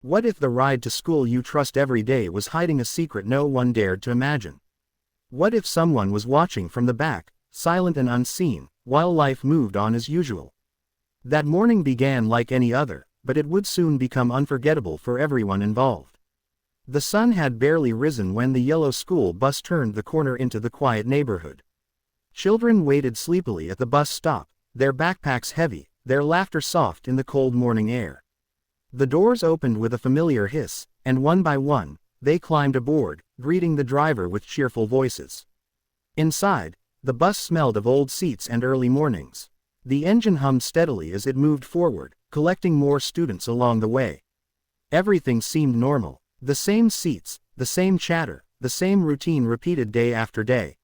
What if the ride to school you trust every day was hiding a secret no one dared to imagine? What if someone was watching from the back, silent and unseen, while life moved on as usual? That morning began like any other, but it would soon become unforgettable for everyone involved. The sun had barely risen when the yellow school bus turned the corner into the quiet neighborhood. Children waited sleepily at the bus stop, their backpacks heavy, their laughter soft in the cold morning air. The doors opened with a familiar hiss, and one by one, they climbed aboard, greeting the driver with cheerful voices. Inside, the bus smelled of old seats and early mornings. The engine hummed steadily as it moved forward, collecting more students along the way. Everything seemed normal. The same seats, the same chatter, the same routine repeated day after day.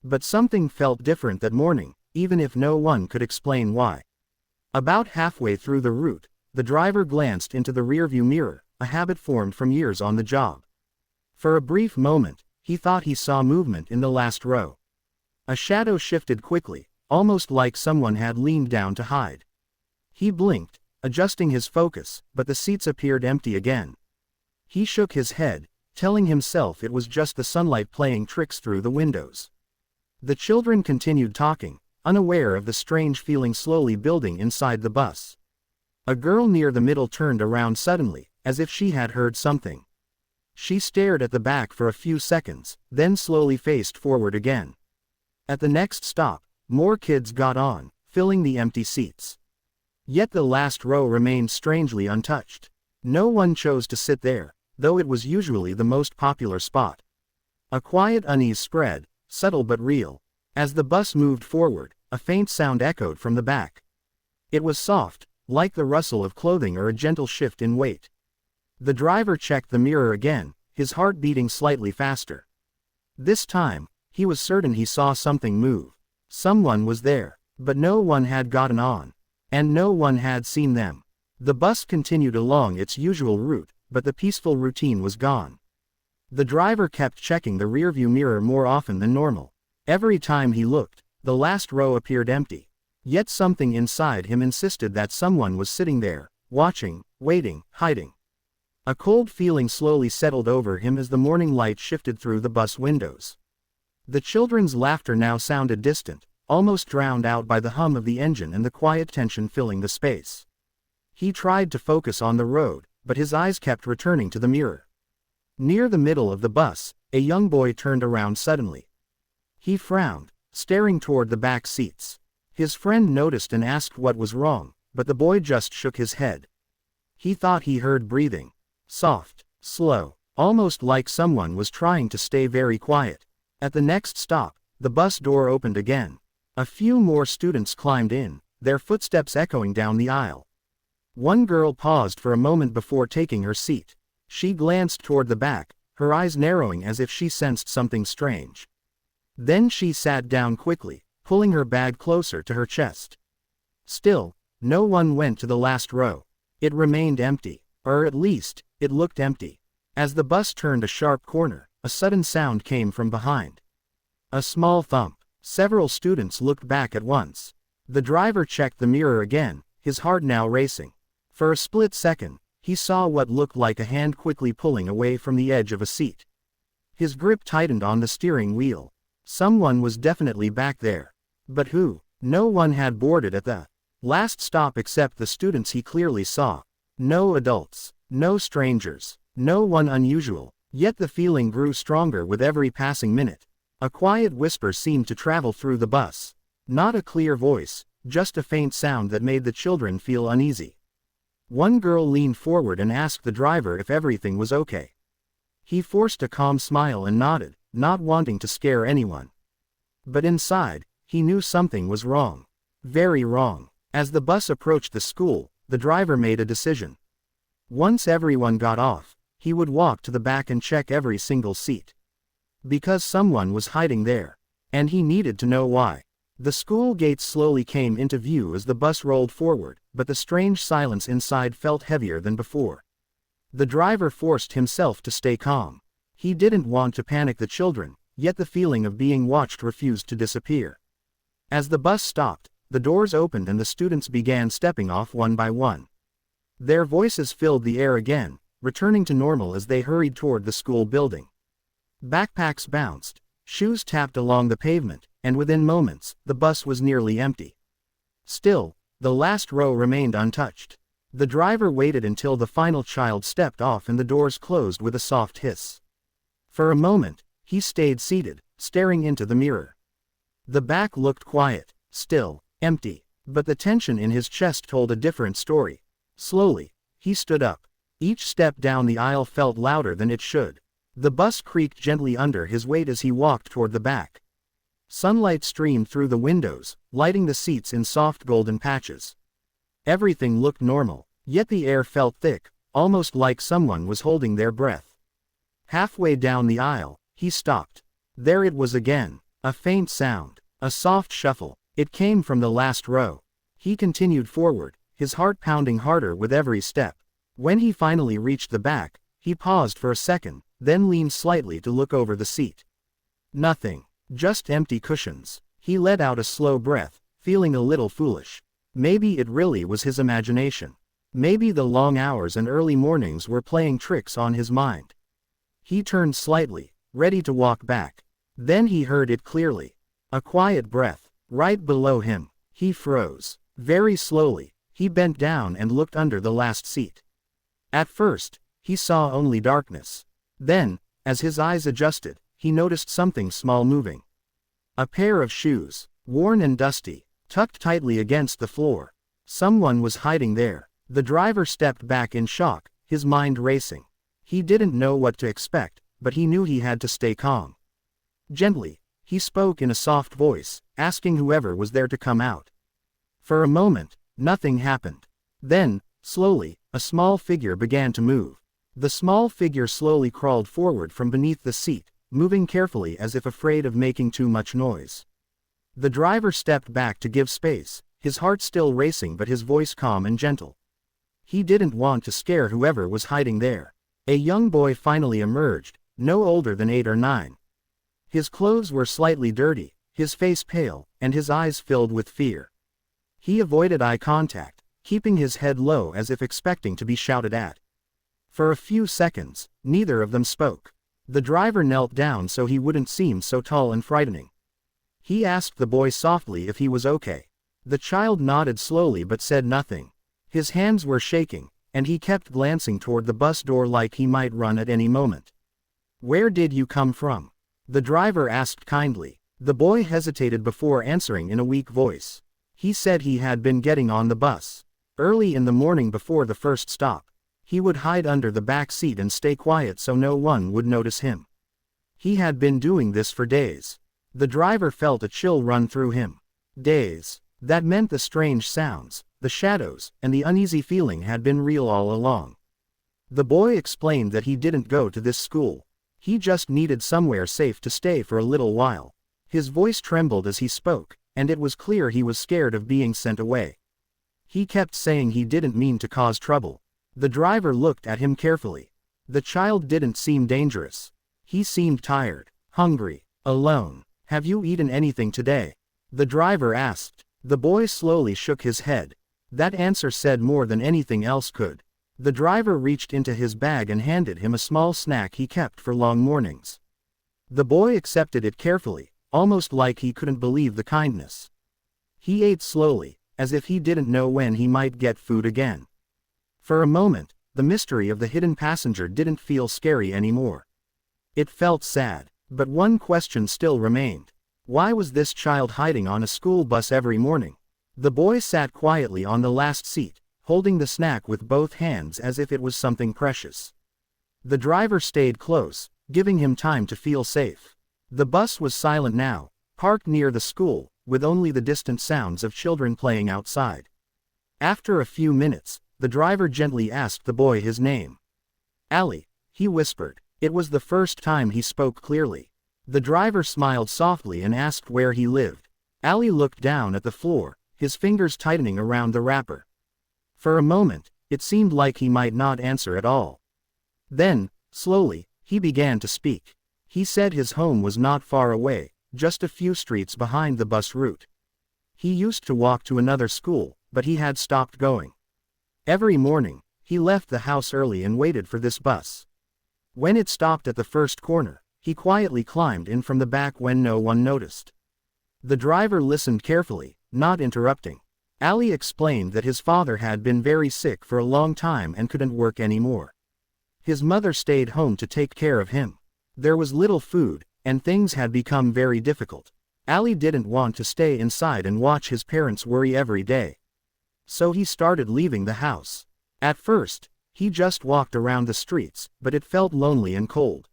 But something felt different that morning, even if no one could explain why. About halfway through the route, the driver glanced into the rearview mirror, a habit formed from years on the job. For a brief moment, he thought he saw movement in the last row. A shadow shifted quickly, almost like someone had leaned down to hide. He blinked, adjusting his focus, but the seats appeared empty again. He shook his head, telling himself it was just the sunlight playing tricks through the windows. The children continued talking, unaware of the strange feeling slowly building inside the bus. A girl near the middle turned around suddenly, as if she had heard something. She stared at the back for a few seconds, then slowly faced forward again. At the next stop, more kids got on, filling the empty seats. Yet the last row remained strangely untouched. No one chose to sit there, though it was usually the most popular spot. A quiet unease spread, subtle but real. As the bus moved forward, a faint sound echoed from the back. It was soft, like the rustle of clothing or a gentle shift in weight. The driver checked the mirror again, his heart beating slightly faster. This time, he was certain he saw something move. Someone was there, but no one had gotten on. And no one had seen them. The bus continued along its usual route, but the peaceful routine was gone. The driver kept checking the rearview mirror more often than normal. Every time he looked, the last row appeared empty. Yet something inside him insisted that someone was sitting there, watching, waiting, hiding. A cold feeling slowly settled over him as the morning light shifted through the bus windows. The children's laughter now sounded distant, almost drowned out by the hum of the engine and the quiet tension filling the space. He tried to focus on the road, but his eyes kept returning to the mirror. Near the middle of the bus, a young boy turned around suddenly. He frowned, staring toward the back seats. His friend noticed and asked what was wrong, but the boy just shook his head. He thought he heard breathing. Soft, slow, almost like someone was trying to stay very quiet. At the next stop, the bus door opened again. A few more students climbed in, their footsteps echoing down the aisle. One girl paused for a moment before taking her seat. She glanced toward the back, her eyes narrowing as if she sensed something strange. Then she sat down quickly, pulling her bag closer to her chest. Still, no one went to the last row. It remained empty, or at least, it looked empty. As the bus turned a sharp corner, a sudden sound came from behind. A small thump. Several students looked back at once. The driver checked the mirror again, his heart now racing. For a split second, he saw what looked like a hand quickly pulling away from the edge of a seat. His grip tightened on the steering wheel. Someone was definitely back there. But who? No one had boarded at the last stop except the students he clearly saw. No adults, no strangers, no one unusual, yet the feeling grew stronger with every passing minute. A quiet whisper seemed to travel through the bus. Not a clear voice, just a faint sound that made the children feel uneasy. One girl leaned forward and asked the driver if everything was okay. He forced a calm smile and nodded, not wanting to scare anyone. But inside, he knew something was wrong. Very wrong. As the bus approached the school, the driver made a decision. Once everyone got off, he would walk to the back and check every single seat. Because someone was hiding there. And he needed to know why. The school gates slowly came into view as the bus rolled forward, but the strange silence inside felt heavier than before. The driver forced himself to stay calm. He didn't want to panic the children, yet the feeling of being watched refused to disappear. As the bus stopped, the doors opened and the students began stepping off one by one. Their voices filled the air again, returning to normal as they hurried toward the school building. Backpacks bounced, shoes tapped along the pavement, and within moments, the bus was nearly empty. Still, the last row remained untouched. The driver waited until the final child stepped off and the doors closed with a soft hiss. For a moment, he stayed seated, staring into the mirror. The back looked quiet, still, empty, but the tension in his chest told a different story. Slowly, he stood up. Each step down the aisle felt louder than it should. The bus creaked gently under his weight as he walked toward the back. Sunlight streamed through the windows, lighting the seats in soft golden patches. Everything looked normal, yet the air felt thick, almost like someone was holding their breath. Halfway down the aisle, he stopped. There it was again, a faint sound, a soft shuffle. It came from the last row. He continued forward, his heart pounding harder with every step. When he finally reached the back, he paused for a second, then leaned slightly to look over the seat. Nothing, just empty cushions. He let out a slow breath, feeling a little foolish. Maybe it really was his imagination. Maybe the long hours and early mornings were playing tricks on his mind. He turned slightly, ready to walk back. Then he heard it clearly. A quiet breath, right below him. He froze. Very slowly, he bent down and looked under the last seat. At first, he saw only darkness. Then, as his eyes adjusted, he noticed something small moving. A pair of shoes, worn and dusty, tucked tightly against the floor. Someone was hiding there. The driver stepped back in shock, his mind racing. He didn't know what to expect, but he knew he had to stay calm. Gently, he spoke in a soft voice, asking whoever was there to come out. For a moment, nothing happened. Then, slowly, a small figure began to move. The small figure slowly crawled forward from beneath the seat, moving carefully as if afraid of making too much noise. The driver stepped back to give space, his heart still racing but his voice calm and gentle. He didn't want to scare whoever was hiding there. A young boy finally emerged, no older than 8 or 9. His clothes were slightly dirty, his face pale, and his eyes filled with fear. He avoided eye contact, keeping his head low as if expecting to be shouted at. For a few seconds, neither of them spoke. The driver knelt down so he wouldn't seem so tall and frightening. He asked the boy softly if he was okay. The child nodded slowly but said nothing. His hands were shaking, and he kept glancing toward the bus door like he might run at any moment. "Where did you come from?" the driver asked kindly. The boy hesitated before answering in a weak voice. He said he had been getting on the bus early in the morning before the first stop. He would hide under the back seat and stay quiet so no one would notice him. He had been doing this for days. The driver felt a chill run through him. Days. That meant the strange sounds, the shadows, and the uneasy feeling had been real all along. The boy explained that he didn't go to this school. He just needed somewhere safe to stay for a little while. His voice trembled as he spoke, and it was clear he was scared of being sent away. He kept saying he didn't mean to cause trouble. The driver looked at him carefully. The child didn't seem dangerous. He seemed tired, hungry, alone. "Have you eaten anything today?" the driver asked. The boy slowly shook his head. That answer said more than anything else could. The driver reached into his bag and handed him a small snack he kept for long mornings. The boy accepted it carefully, almost like he couldn't believe the kindness. He ate slowly, as if he didn't know when he might get food again. For a moment, the mystery of the hidden passenger didn't feel scary anymore. It felt sad, but one question still remained. Why was this child hiding on a school bus every morning? The boy sat quietly on the last seat, holding the snack with both hands as if it was something precious. The driver stayed close, giving him time to feel safe. The bus was silent now, parked near the school, with only the distant sounds of children playing outside. After a few minutes, the driver gently asked the boy his name. "Ali," he whispered. It was the first time he spoke clearly. The driver smiled softly and asked where he lived. Ali looked down at the floor, his fingers tightening around the wrapper. For a moment, it seemed like he might not answer at all. Then, slowly, he began to speak. He said his home was not far away, just a few streets behind the bus route. He used to walk to another school, but he had stopped going. Every morning, He left the house early and waited for this bus. When it stopped at the first corner, he quietly climbed in from the back when no one noticed. The driver listened carefully, not interrupting. Ali explained that his father had been very sick for a long time and couldn't work anymore. His mother stayed home to take care of him. There was little food, and things had become very difficult. Ali didn't want to stay inside and watch his parents worry every day. So he started leaving the house. At first, he just walked around the streets, but it felt lonely and cold.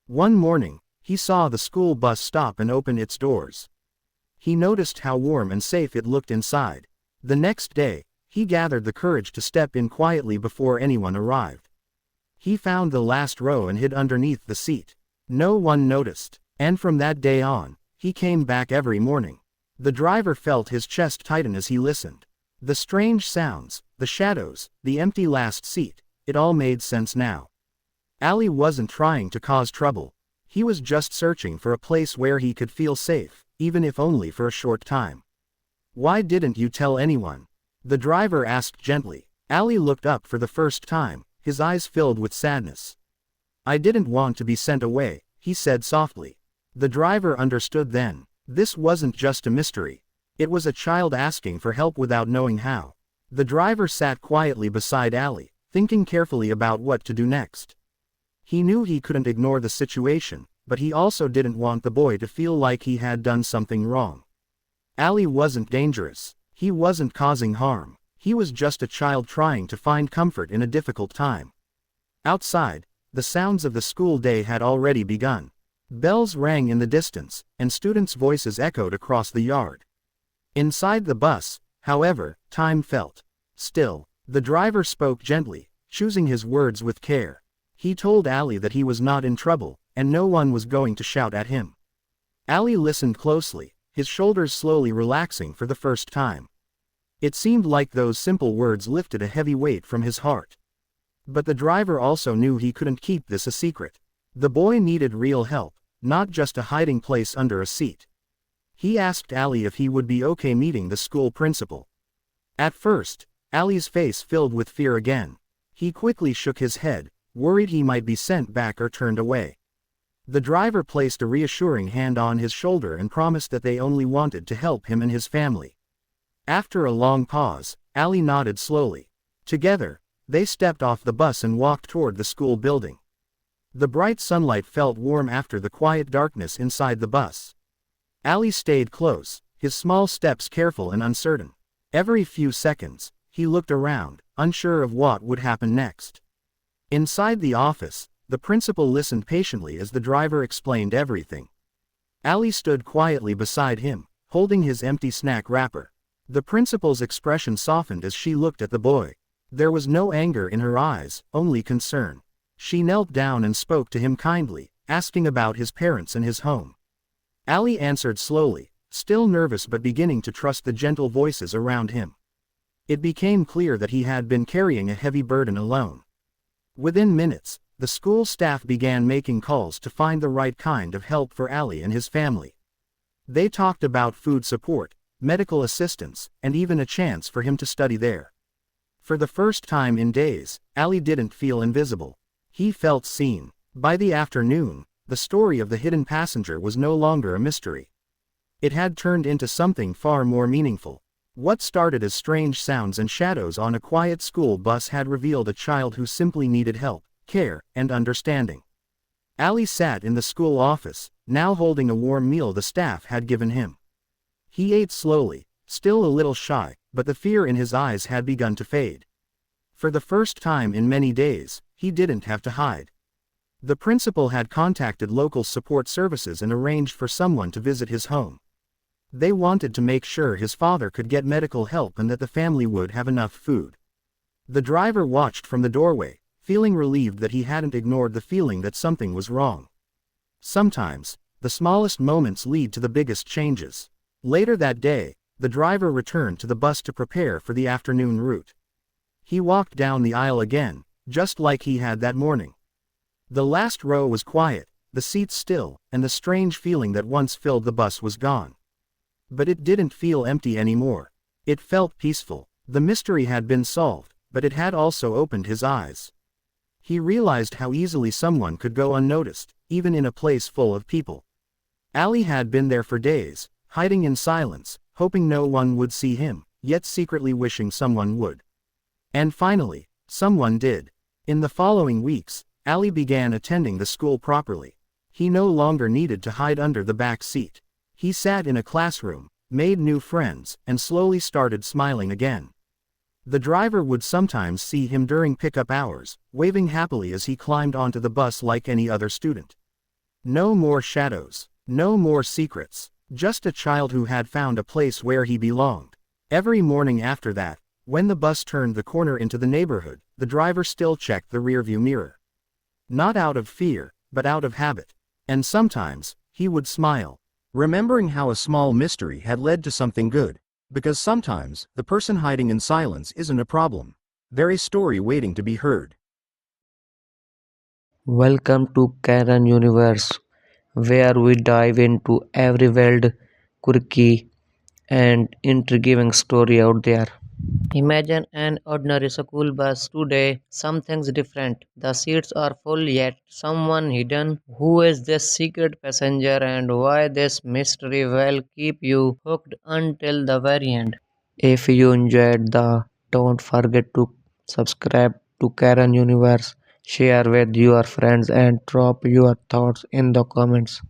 One morning, he saw the school bus stop and open its doors. He noticed how warm and safe it looked inside. The next day, he gathered the courage to step in quietly before anyone arrived. He found the last row and hid underneath the seat. No one noticed, and from that day on, he came back every morning. The driver felt his chest tighten as he listened. The strange sounds, the shadows, the empty last seat, it all made sense now. Ali wasn't trying to cause trouble. He was just searching for a place where he could feel safe, even if only for a short time. "Why didn't you tell anyone?" the driver asked gently. Ali looked up for the first time, his eyes filled with sadness. "I didn't want to be sent away," he said softly. The driver understood then. This wasn't just a mystery. It was a child asking for help without knowing how. The driver sat quietly beside Ali, thinking carefully about what to do next. He knew he couldn't ignore the situation, but he also didn't want the boy to feel like he had done something wrong. Ali wasn't dangerous. He wasn't causing harm. He was just a child trying to find comfort in a difficult time. Outside, the sounds of the school day had already begun. Bells rang in the distance, and students' voices echoed across the yard. Inside the bus, however, time felt still. The driver spoke gently, choosing his words with care. He told Ali that he was not in trouble, and no one was going to shout at him. Ali listened closely, his shoulders slowly relaxing for the first time. It seemed like those simple words lifted a heavy weight from his heart. But the driver also knew he couldn't keep this a secret. The boy needed real help, not just a hiding place under a seat. He asked Ali if he would be okay meeting the school principal. At first, Ali's face filled with fear again. He quickly shook his head, worried he might be sent back or turned away. The driver placed a reassuring hand on his shoulder and promised that they only wanted to help him and his family. After a long pause, Ali nodded slowly. Together, they stepped off the bus and walked toward the school building. The bright sunlight felt warm after the quiet darkness inside the bus. Ali stayed close, his small steps careful and uncertain. Every few seconds, he looked around, unsure of what would happen next. Inside the office, the principal listened patiently as the driver explained everything. Ali stood quietly beside him, holding his empty snack wrapper. The principal's expression softened as she looked at the boy. There was no anger in her eyes, only concern. She knelt down and spoke to him kindly, asking about his parents and his home. Ali answered slowly, still nervous but beginning to trust the gentle voices around him. It became clear that he had been carrying a heavy burden alone. Within minutes, the school staff began making calls to find the right kind of help for Ali and his family. They talked about food support, medical assistance, and even a chance for him to study there. For the first time in days, Ali didn't feel invisible. He felt seen. By the afternoon, the story of the hidden passenger was no longer a mystery. It had turned into something far more meaningful. What started as strange sounds and shadows on a quiet school bus had revealed a child who simply needed help, care, and understanding. Ali sat in the school office, now holding a warm meal the staff had given him. He ate slowly, still a little shy, but the fear in his eyes had begun to fade. For the first time in many days, he didn't have to hide. The principal had contacted local support services and arranged for someone to visit his home. They wanted to make sure his father could get medical help and that the family would have enough food. The driver watched from the doorway, feeling relieved that he hadn't ignored the feeling that something was wrong. Sometimes, the smallest moments lead to the biggest changes. Later that day, the driver returned to the bus to prepare for the afternoon route. He walked down the aisle again, just like he had that morning. The last row was quiet, the seats still, and the strange feeling that once filled the bus was gone. But it didn't feel empty anymore. It felt peaceful. The mystery had been solved, but it had also opened his eyes. He realized how easily someone could go unnoticed, even in a place full of people. Ali had been there for days, hiding in silence, hoping no one would see him, yet secretly wishing someone would. And finally, someone did. In the following weeks, Ali began attending the school properly. He no longer needed to hide under the back seat. He sat in a classroom, made new friends, and slowly started smiling again. The driver would sometimes see him during pickup hours, waving happily as he climbed onto the bus like any other student. No more shadows, no more secrets, just a child who had found a place where he belonged. Every morning after that, when the bus turned the corner into the neighborhood, the driver still checked the rearview mirror. Not out of fear, but out of habit. And sometimes, he would smile, remembering how a small mystery had led to something good. Because sometimes, the person hiding in silence isn't a problem. They're a story waiting to be heard. Welcome to Karen Universe, where we dive into every wild, quirky, and intriguing story out there. Imagine an ordinary school bus today. Something's different. The seats are full, yet someone hidden. Who is this secret passenger, and why this mystery will keep you hooked until the very end? If you enjoyed the, don't forget to subscribe to Karen Universe, share with your friends, and drop your thoughts in the comments.